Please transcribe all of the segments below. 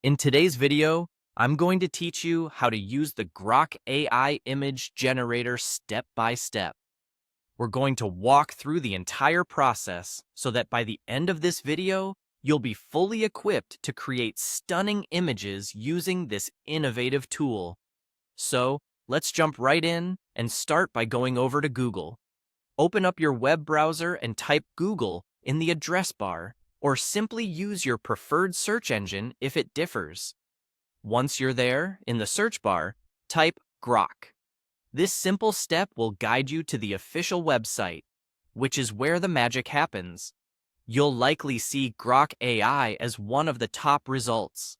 In today's video, I'm going to teach you how to use the Grok AI image generator step by step. We're going to walk through the entire process so that by the end of this video, you'll be fully equipped to create stunning images using this innovative tool. So, let's jump right in and start by going over to Google. Open up your web browser and type Google in the address bar, or simply use your preferred search engine if it differs. Once you're there, in the search bar, type Grok. This simple step will guide you to the official website, which is where the magic happens. You'll likely see Grok AI as one of the top results.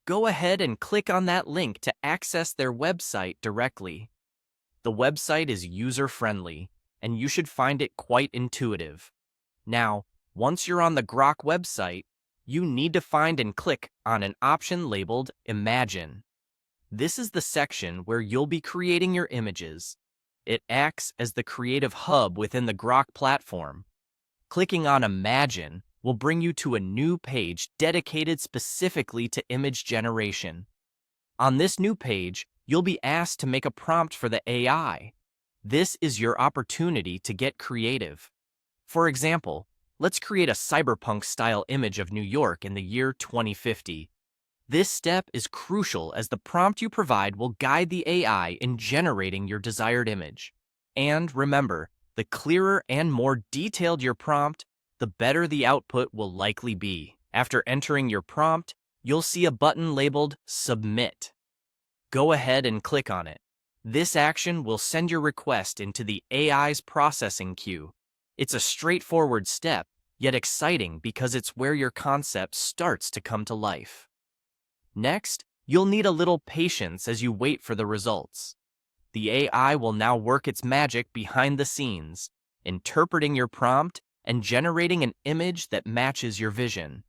Go ahead and click on that link to access their website directly. The website is user-friendly, and you should find it quite intuitive. Now, once you're on the Grok website, you need to find and click on an option labeled Imagine. This is the section where you'll be creating your images. It acts as the creative hub within the Grok platform. Clicking on Imagine will bring you to a new page dedicated specifically to image generation. On this new page, you'll be asked to make a prompt for the AI. This is your opportunity to get creative. For example, let's create a Cyberpunk-style image of New York in the year 2050. This step is crucial as the prompt you provide will guide the AI in generating your desired image. And remember, the clearer and more detailed your prompt, the better the output will likely be. After entering your prompt, you'll see a button labeled Submit. Go ahead and click on it. This action will send your request into the AI's processing queue. It's a straightforward step, yet exciting because it's where your concept starts to come to life. Next, you'll need a little patience as you wait for the results. The AI will now work its magic behind the scenes, interpreting your prompt and generating an image that matches your vision.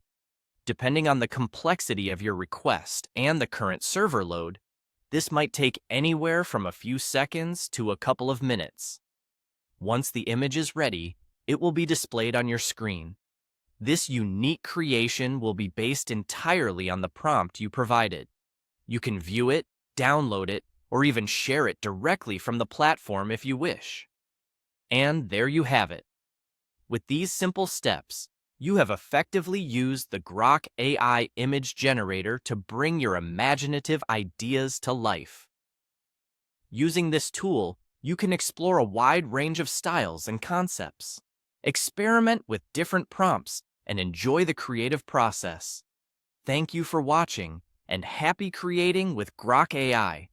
Depending on the complexity of your request and the current server load, this might take anywhere from a few seconds to a couple of minutes. Once the image is ready, it will be displayed on your screen. This unique creation will be based entirely on the prompt you provided. You can view it, download it, or even share it directly from the platform if you wish. And there you have it. With these simple steps, you have effectively used the Grok AI image generator to bring your imaginative ideas to life. Using this tool, you can explore a wide range of styles and concepts. Experiment with different prompts and enjoy the creative process. Thank you for watching, and happy creating with Grok AI.